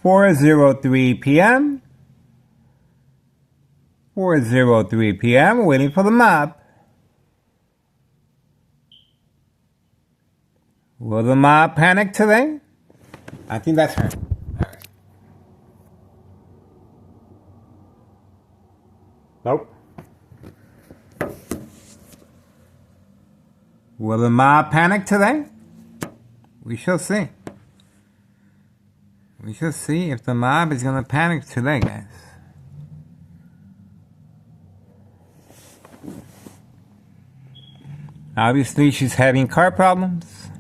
4:03 p.m. 4:03 p.m. Waiting for the mob. Will the mob panic today? I think that's her. All right. Nope. Will the mob panic today? We shall see. We shall see if the mob is going to panic today, guys. Obviously, she's having car problems.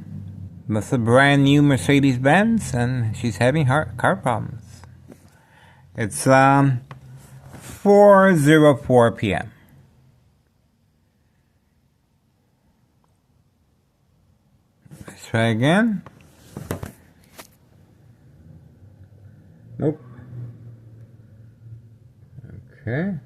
That's a brand new Mercedes-Benz, and she's having car problems. It's 4:04 p.m. Let's try again. Nope. Okay.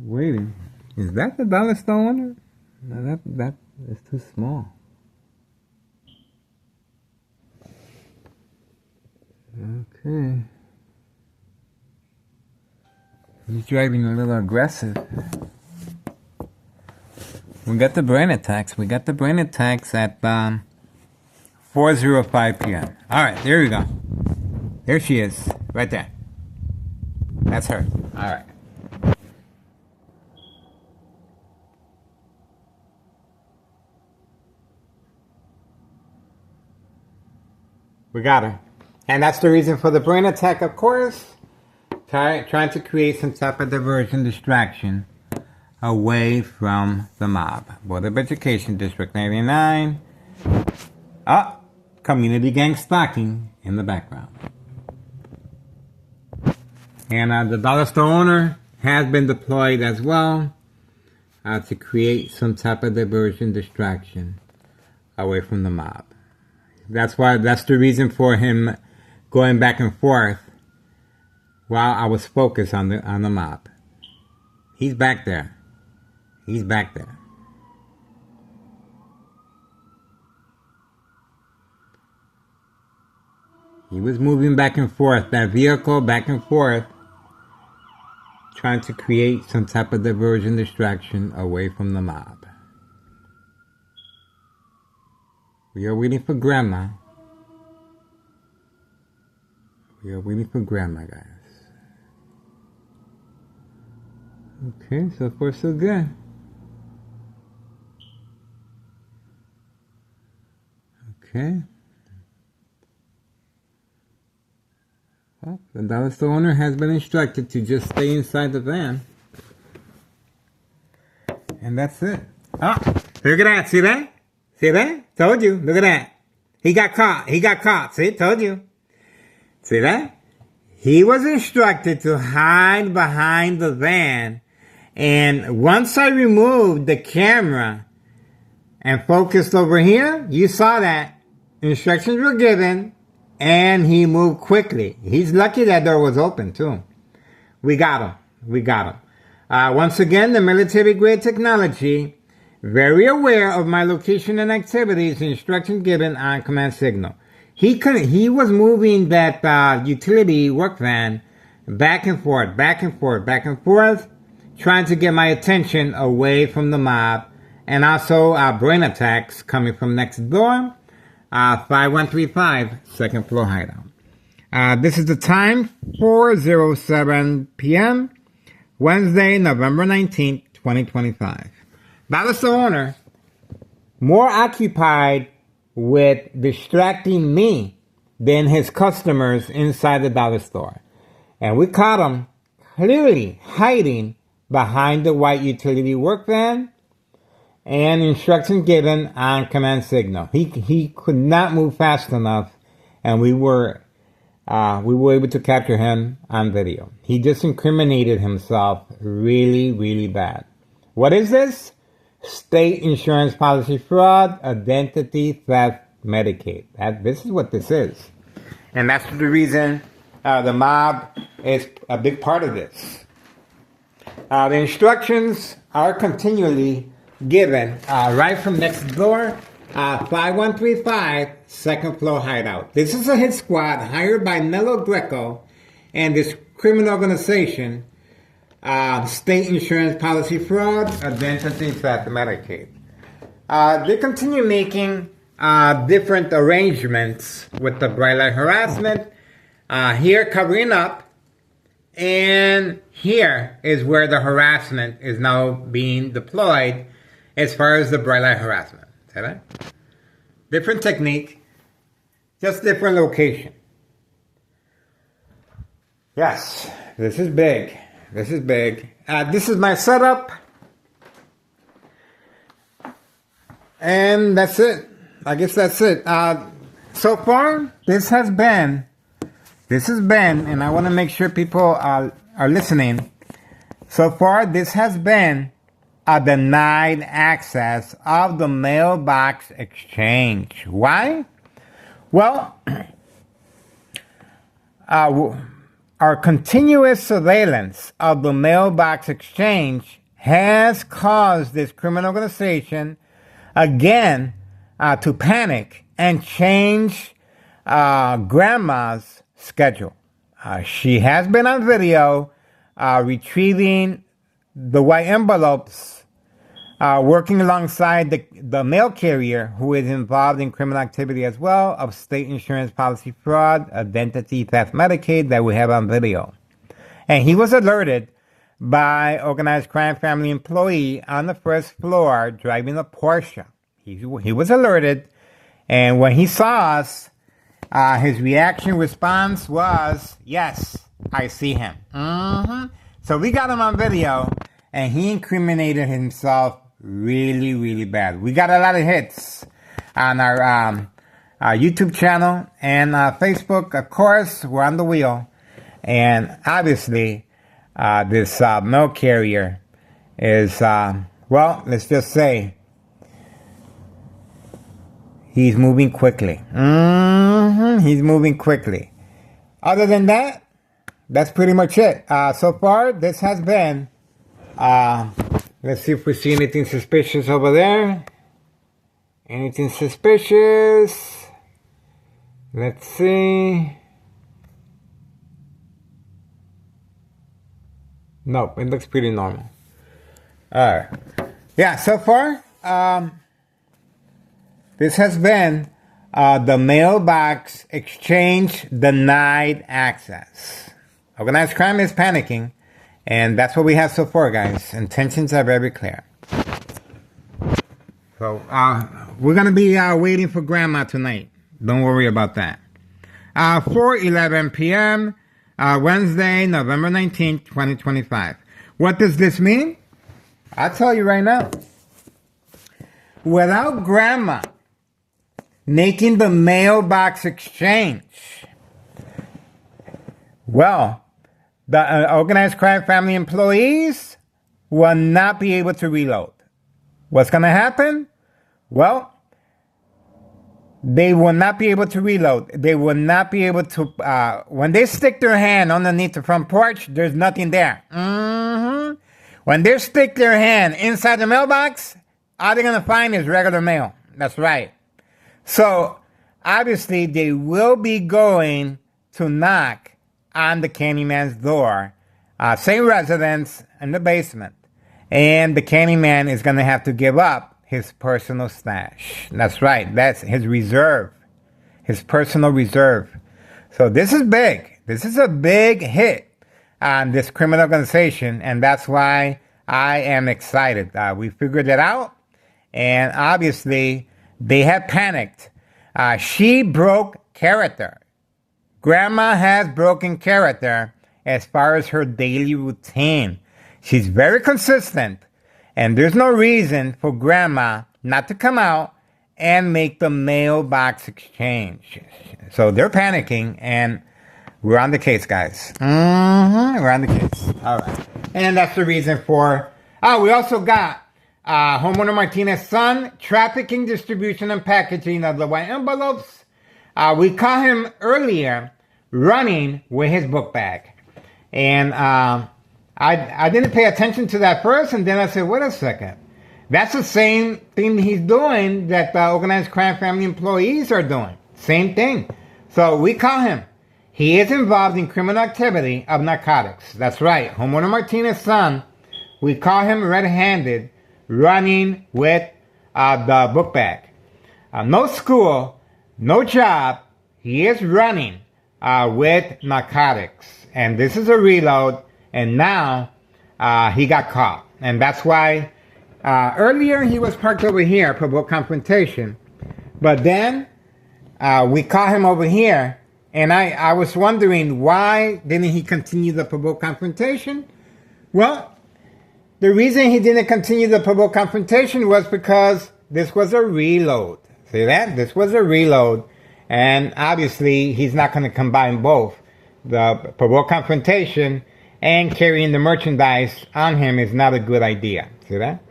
Waiting. Is that the dollar store owner? No, that is too small. Okay. He's driving a little aggressive. We got the brain attacks. We got the brain attacks at 4:05 p.m. All right, there we go. There she is, right there. That's her. All right. We got her. And that's the reason for the brain attack, of course. Trying to create some type of diversion, distraction away from the mob. Board of Education, District 99. Community gang stalking in the background. And the dollar store owner has been deployed as well to create some type of diversion, distraction away from the mob. That's the reason for him going back and forth while I was focused on the mob. He's back there. He's back there. He was moving back and forth, that vehicle back and forth, trying to create some type of diversion, distraction away from the mob. We are waiting for Grandma. We are waiting for Grandma, guys. Okay, so far so good. Okay. Well, the dollar store owner has been instructed to just stay inside the van. And that's it. Oh, look at that. See that? See that? Told you. Look at that. He got caught. He got caught. See? Told you. See that? He was instructed to hide behind the van. And once I removed the camera and focused over here, you saw that. Instructions were given. And he moved quickly. He's lucky that door was open, too. We got him. We got him. Once again, the military-grade technology, very aware of my location and activities, instruction given on command signal. He was moving that utility work van back and forth, back and forth, back and forth, trying to get my attention away from the mob, and also brain attacks coming from next door. 5135, second floor hideout. This is the time, 4:07 p.m., Wednesday, November 19th, 2025. Dollar store owner, more occupied with distracting me than his customers inside the dollar store. And we caught him clearly hiding behind the white utility work van, and instruction given on command signal. He could not move fast enough, and we were able to capture him on video. He just incriminated himself really, really bad. What is this? State insurance policy fraud, identity theft, Medicaid. This is what this is. And that's the reason the mob is a big part of this. The instructions are continually given right from next door, 5135 second floor hideout. This is a hit squad hired by Nello Greco and this criminal organization, state insurance policy fraud, identity theft, Medicaid. They continue making different arrangements with the bright light harassment. Here covering up, and here is where the harassment is now being deployed as far as the bright light harassment. See that? Different technique, just different location. Yes, this is big. This is big. This is my setup. And that's it. I guess that's it. So far, this has been, and I want to make sure people are listening. So far, this has been a denied access of the mailbox exchange. Why? Well, our continuous surveillance of the mailbox exchange has caused this criminal organization again to panic and change Grandma's schedule. She has been on video retrieving the white envelopes, working alongside the mail carrier who is involved in criminal activity as well of state insurance policy fraud, identity theft, Medicaid that we have on video. And he was alerted by organized crime family employee on the first floor driving a Porsche. He was alerted, and when he saw us, his response was, yes, I see him. So we got him on video, and he incriminated himself really, really bad. We got a lot of hits on our YouTube channel and Facebook. Of course, we're on the wheel. And obviously, this mail carrier is, well, let's just say, he's moving quickly. He's moving quickly. Other than that, that's pretty much it. So far, this has been, let's see if we see anything suspicious over there. Anything suspicious? Let's see. Nope, it looks pretty normal. Alright. Yeah, so far, this has been the mailbox exchange denied access. Organized crime is panicking, and that's what we have so far, guys. Intentions are very clear. So, we're going to be waiting for Grandma tonight. Don't worry about that. 4:11 p.m., Wednesday, November 19th, 2025. What does this mean? I'll tell you right now. Without Grandma making the mailbox exchange, well, the organized crime family employees will not be able to reload. What's going to happen? Well, they will not be able to reload. They will not be able to, when they stick their hand underneath the front porch, there's nothing there. When they stick their hand inside the mailbox, all they're going to find is regular mail. That's right. So, obviously, they will be going to knock on the Candyman's door. Same residence in the basement. And the Candyman is going to have to give up his personal stash. That's right. That's his reserve. His personal reserve. So this is big. This is a big hit on this criminal organization. And that's why I am excited. We figured it out. And obviously, they have panicked. She broke character. Grandma has broken character as far as her daily routine. She's very consistent. And there's no reason for Grandma not to come out and make the mailbox exchange. So they're panicking, and we're on the case, guys. We're on the case. All right. And that's the reason for... we also got homeowner Martinez's son, trafficking, distribution, and packaging of the white envelopes. We caught him earlier running with his book bag. And... I didn't pay attention to that first, and then I said, wait a second. That's the same thing he's doing that the organized crime family employees are doing. Same thing. So we call him. He is involved in criminal activity of narcotics. That's right. Homeowner Martinez's son, we call him red-handed, running with the book bag. No school, no job. He is running with narcotics. And this is a reload. And now he got caught. And that's why earlier he was parked over here for book confrontation. But then we caught him over here. And I was wondering, why didn't he continue the provoke confrontation? Well, the reason he didn't continue the provoke confrontation was because this was a reload. See that? This was a reload. And obviously, he's not going to combine both. The provoke confrontation and carrying the merchandise on him is not a good idea. See that?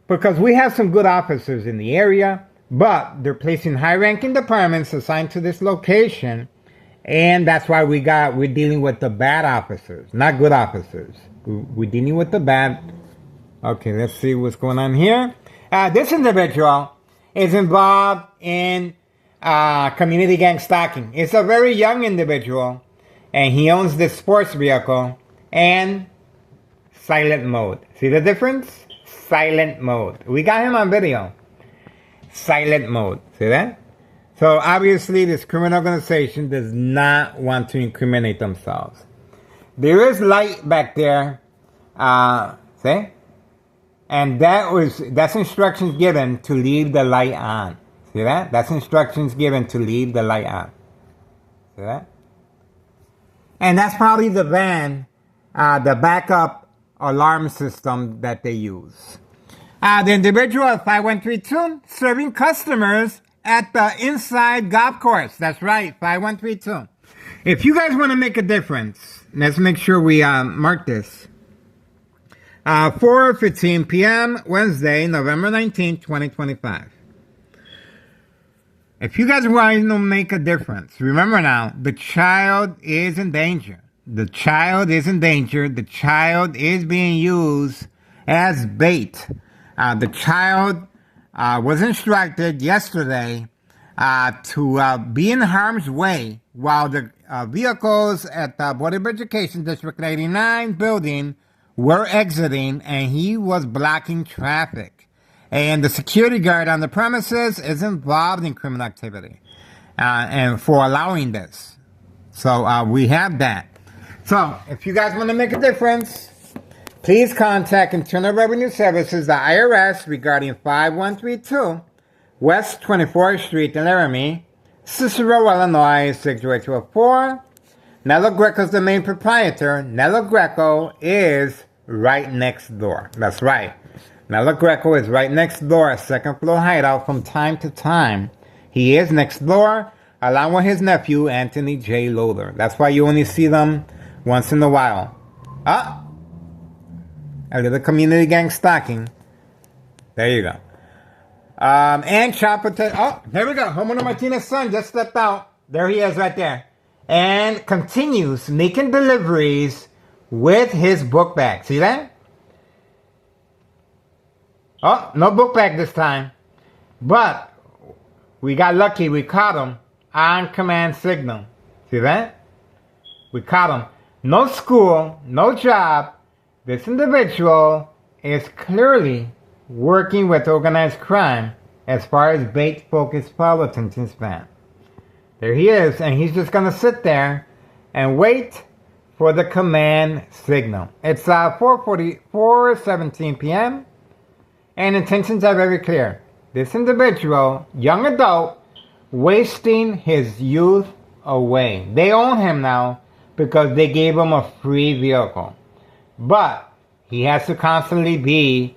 Because we have some good officers in the area, but they're placing high-ranking departments assigned to this location, and that's why we're dealing with the bad officers, not good officers. We're dealing with the bad. Okay, let's see what's going on here. This individual is involved in community gang stalking. It's a very young individual, and he owns this sports vehicle and silent mode. See the difference? Silent mode. We got him on video. Silent mode. See that? So obviously this criminal organization does not want to incriminate themselves. There is light back there. See? And that's instructions given to leave the light on. See that? That's instructions given to leave the light on. See that? And that's probably the van, the backup alarm system that they use. The individual at 5132 serving customers at the inside golf course. That's right, 5132. If you guys want to make a difference, let's make sure we mark this. 4:15 p.m. Wednesday, November 19th, 2025. If you guys want to make a difference, remember now, the child is in danger. The child is in danger. The child is being used as bait. The child was instructed yesterday to be in harm's way while the vehicles at the Board of Education District 89 building were exiting, and he was blocking traffic. And the security guard on the premises is involved in criminal activity and for allowing this. So we have that. So if you guys want to make a difference, please contact Internal Revenue Services, the IRS, regarding 5132 West 24th Street in Laramie, Cicero, Illinois, 60204. Nello Greco is the main proprietor. Nello Greco is right next door. That's right. Nello Greco is right next door, a second floor hideout from time to time. He is next door, along with his nephew, Anthony J. Loader. That's why you only see them once in a while. A little community gang stalking. There you go. And child protection. Oh, there we go. Homeowner Martinez's son just stepped out. There he is right there. And continues making deliveries with his book bag. See that? Oh, no book bag this time. But we got lucky. We caught him on command signal. See that? We caught him. No school, no job. This individual is clearly working with organized crime as far as bait-focused politics is concerned. There he is, and he's just going to sit there and wait for the command signal. It's 4:17 p.m., and intentions are very clear. This individual, young adult, wasting his youth away. They own him now because they gave him a free vehicle. But he has to constantly be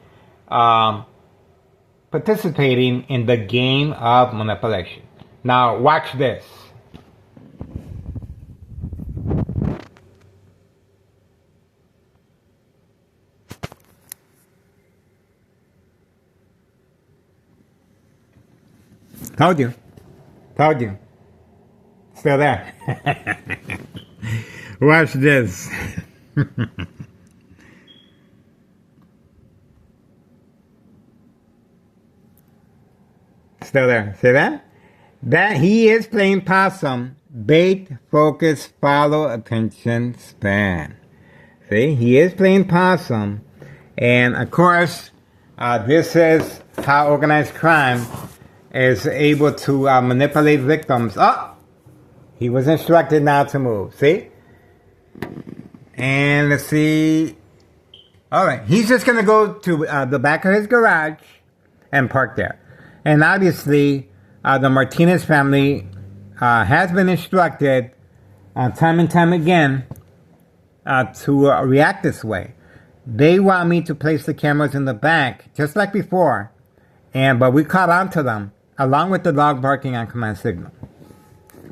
participating in the game of manipulation. Now, watch this. Told you. Told you. Still there. Watch this. Still there. See that? That he is playing possum. Bait, focus, follow, attention, span. See, he is playing possum. And of course, this is how organized crime is able to manipulate victims. Oh, he was instructed now to move. See? And let's see. All right, he's just going to go to the back of his garage and park there. And obviously, the Martinez family has been instructed time and time again to react this way. They want me to place the cameras in the back, just like before, but we caught on to them, along with the dog barking on command signal,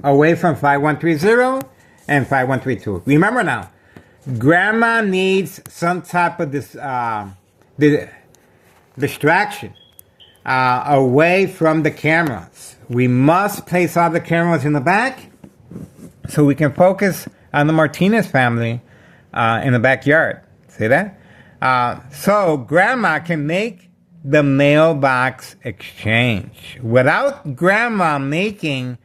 away from 5130 and 5132. Remember now, Grandma needs some type of distraction away from the cameras. We must place all the cameras in the back so we can focus on the Martinez family in the backyard. See that? So Grandma can make the mailbox exchange. Without Grandma making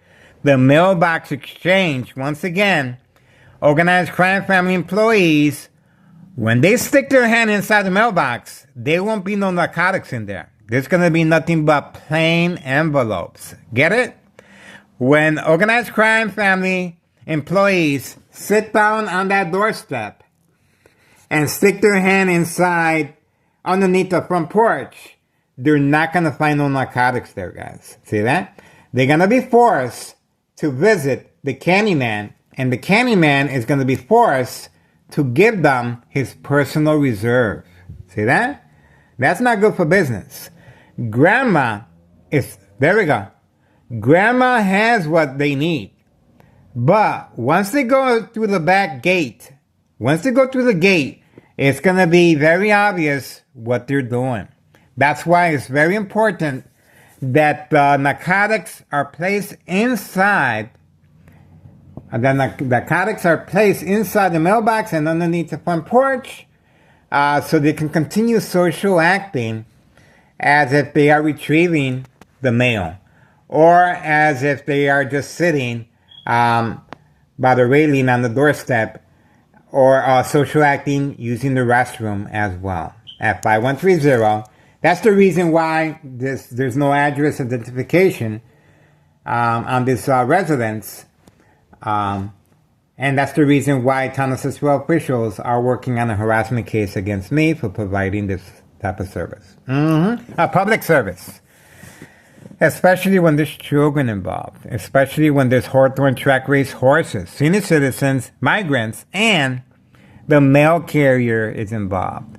the mailbox exchange, once again, organized crime family employees, when they stick their hand inside the mailbox, there won't be no narcotics in there. There's going to be nothing but plain envelopes. Get it? When organized crime family employees sit down on that doorstep and stick their hand inside underneath the front porch, they're not going to find no narcotics there, guys. See that? They're going to be forced to visit the Candyman, and the Candyman is going to be forced to give them his personal reserve. See that? That's not good for business. Grandma is, there we go. Grandma has what they need. But once they go through the back gate, it's going to be very obvious what they're doing. That's why it's very important that the narcotics are placed inside. The narcotics are placed inside the mailbox and underneath the front porch, so they can continue social acting as if they are retrieving the mail, or as if they are just sitting by the railing on the doorstep, or social acting using the restroom as well at 5130. That's the reason why there's no address identification on this residence. And that's the reason why Town of Cicero officials are working on a harassment case against me for providing this type of service. A public service. Especially when there's children involved. Especially when there's Hawthorne track race horses, senior citizens, migrants, and the mail carrier is involved.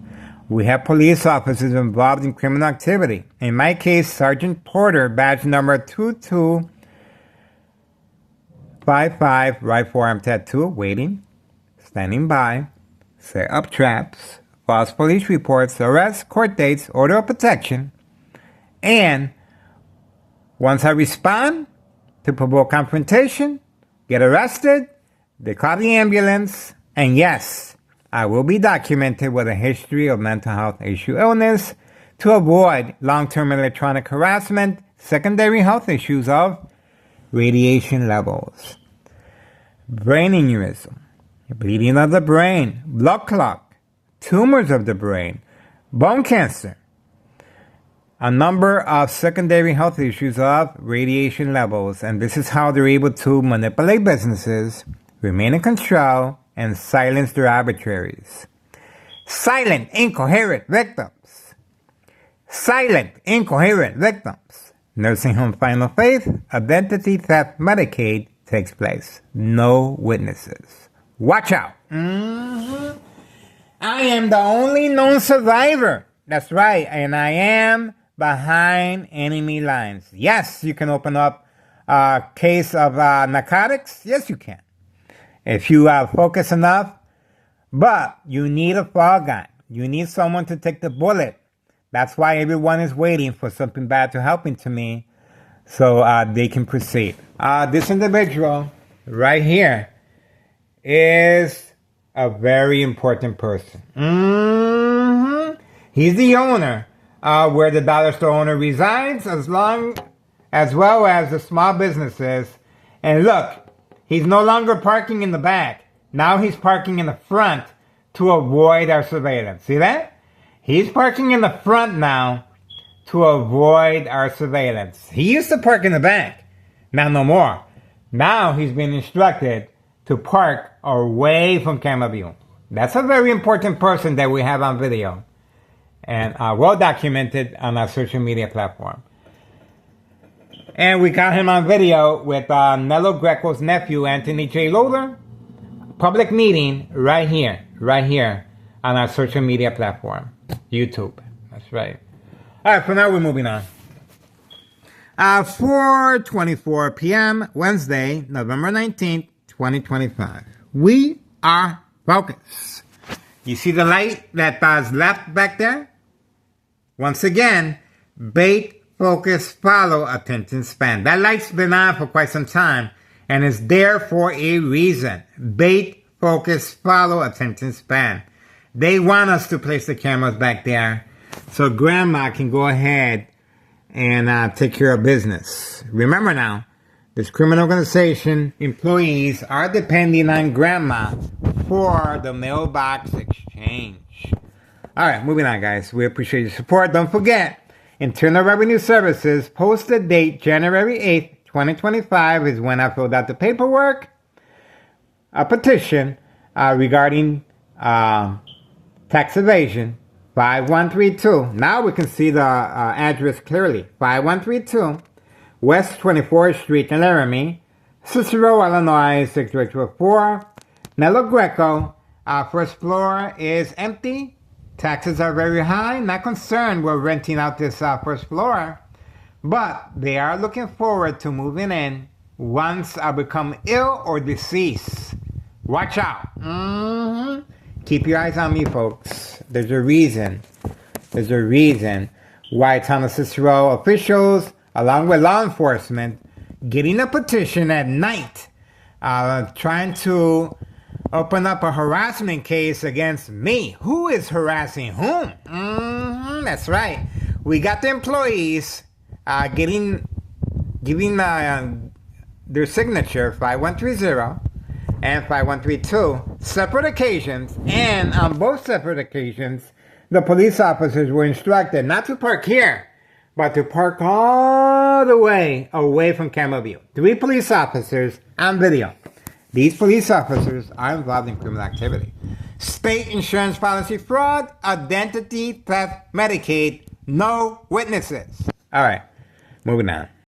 We have police officers involved in criminal activity. In my case, Sergeant Porter, badge number 2255, right forearm tattoo, waiting, standing by, set up traps, false police reports, arrests, court dates, order of protection, and once I respond to provoke confrontation, get arrested, they call the ambulance, and yes, I will be documented with a history of mental health issue illness to avoid long-term electronic harassment, secondary health issues of radiation levels, brain aneurysm, bleeding of the brain, blood clot, tumors of the brain, bone cancer, a number of secondary health issues of radiation levels, and this is how they're able to manipulate businesses, remain in control, and silence their arbitraries. Silent, incoherent victims. Silent, incoherent victims. Nursing home final faith, identity theft, Medicaid takes place. No witnesses. Watch out. I am the only known survivor. That's right, and I am behind enemy lines. Yes, you can open up a case of narcotics. Yes, you can. If you focus enough, but you need a fall guy. You need someone to take the bullet. That's why everyone is waiting for something bad to happen to me so they can proceed. This individual right here is a very important person. He's the owner where the dollar store owner resides, as long as well as the small businesses. And look, he's no longer parking in the back. Now he's parking in the front to avoid our surveillance. See that? He's parking in the front now to avoid our surveillance. He used to park in the back. Now no more. Now he's been instructed to park away from camera view. That's a very important person that we have on video and well documented on our social media platform. And we got him on video with Nello Greco's nephew, Anthony J. Loader. Public meeting right here on our social media platform, YouTube. That's right. All right, for now we're moving on. 4:24 p.m. Wednesday, November 19th, 2025. We are focused. You see the light that's left back there? Once again, bait, focus, follow, attention span. That light's been on for quite some time and is there for a reason. Bait, focus, follow, attention span. They want us to place the cameras back there so grandma can go ahead and take care of business. Remember now, this criminal organization employees are depending on grandma for the mailbox exchange. All right, moving on, guys. We appreciate your support. Don't forget, Internal Revenue Services posted date January 8th, 2025 is when I filled out the paperwork, a petition regarding tax evasion. 5132. Now we can see the address clearly. 5132 West 24th Street in Laramie, Cicero, Illinois 62824. Nello Greco. First floor is empty. Taxes are very high. Not concerned we're renting out this first floor. But they are looking forward to moving in once I become ill or deceased. Watch out. Keep your eyes on me, folks. There's a reason. There's a reason why Town of Cicero officials, along with law enforcement, getting a petition at night, trying to open up a harassment case against me. Who is harassing whom? That's right. We got the employees giving their signature, 5130 and 5132, separate occasions, and on both separate occasions, the police officers were instructed not to park here, but to park all the way away from camera view. 3 police officers on video. These police officers are involved in criminal activity. State insurance policy fraud, identity theft, Medicaid, no witnesses. All right, moving on.